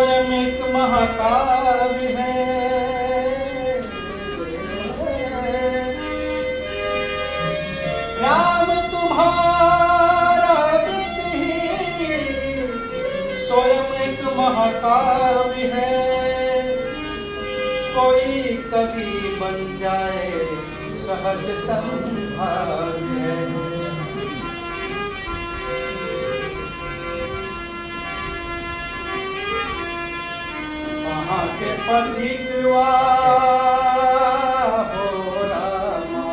स्वयं एक महाकाव्य है। नाम तुम्हारा ही स्वयं एक महाकाव्य है। कोई कवि बन जाए सहज संभाव्य है। वहाँ के पथिकवा हो रामा,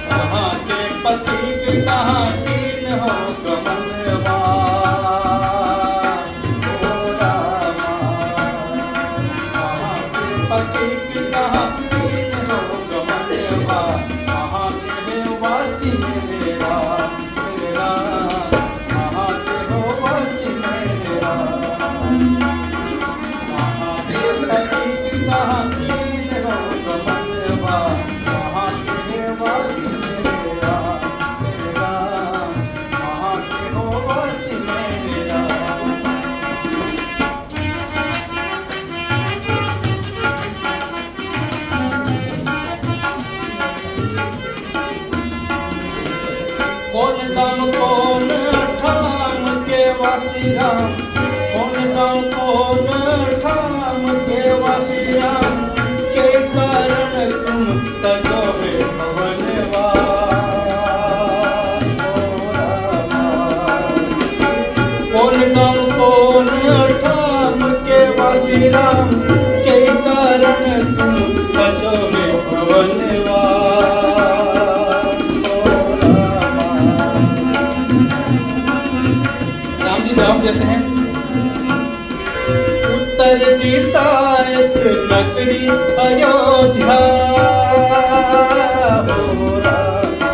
वहाँ के पथिक कहाँ कीन हो गमनवा हो रामा। वहाँ के पथिक कहाँ कीन हो गमनवा, वहाँ के वासी मेरे राम, मेरे राम, वहाँ के हो वासी मेरे राम। वहाँ के पथिक कहाँ कीन हो गमनवा, वहाँ के वासी मेरे राम, मेरे राम, वहाँ के हो वासी मेरे राम। कौन दाम कौन ठाम के वासी राम, कौन दाम कौन ठाम के वासी राम, के कारण तुम तजोगे भवनवा हो रामा। कौन दाम कौन ठाम के वासी राम, के कारण तुम तजोगे भवनवा हो रामा। राम जी जवाब देते हैं, उत्तर दिशा एक नगरी अयोध्या हो रामा।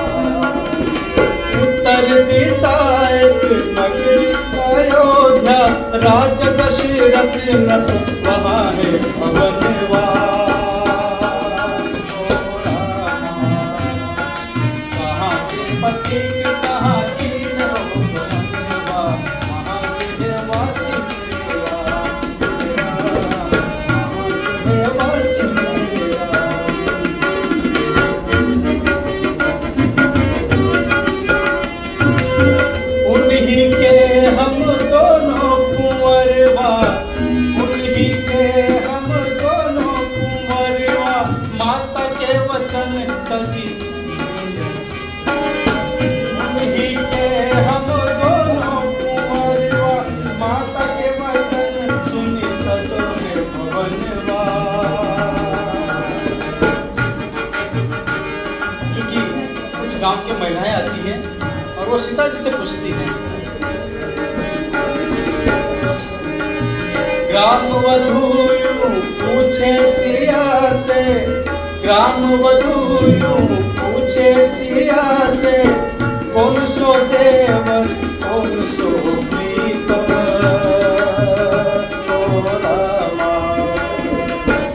उत्तर दिशा एक नगरी अयोध्या, राज दशरथ नथ वहाँ है भवनवा हो रामा। वहाँ के पथिक कहाँ कीन हो गमनवा, वहाँ के वासी मेरे राम, मेरे राम, वहाँ के वासी मेरे राम। उन्हीं के हम दोनों कुंवरवा, उन्हीं के हम दोनों कुंवरवा, माता के वचन तजी। उन्हीं के हम दोनों कुंवरवा, माता के वचन सुनी तजोगे भवनवा। क्योंकि कुछ गांव की महिलाएं आती हैं और वो सीता जी से पूछती हैं, ग्राम वधू यूं पूछे सिया से, ग्राम वधू यूं पूछे सिया से, कौन सो देवर कौन सो प्रीतम हो रामा।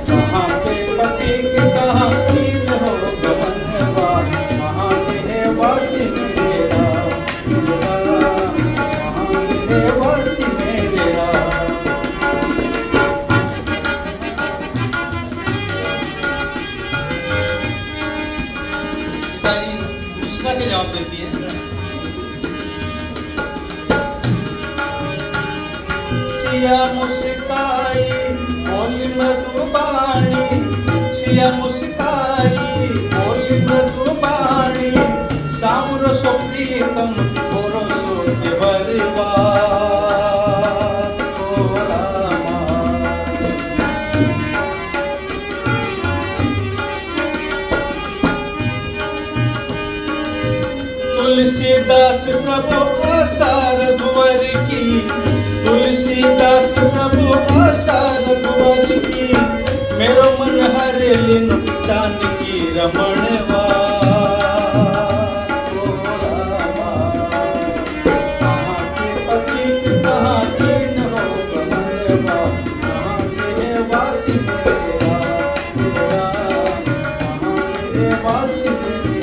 वहाँ के पथिक कहाँ कीन हो गमनवा, वहाँ के है वासी मेरे राम, मेरे राम, वहाँ के है वासी मेरे राम। सीता जी मुस्कुरा के जवाब देती है, सिया मुस्काई बोली मधुबाणी, सिया मुस्काई बोली मधुबाणी, सामुर सो प्रीतम गोरो सो देवरवा हो रामा। तुलसीदास प्रभु आसार दुवर की, तुलसीदास प्रभु आसार दुवर की, मेरो मन हरे लिन जानकी रमणवा हो रामा। वहाँ के पथिक कहाँ कीन हो गमनवा, वहाँ के है वासी मेरे राम, मेरे राम, वहाँ के है वासी मेरे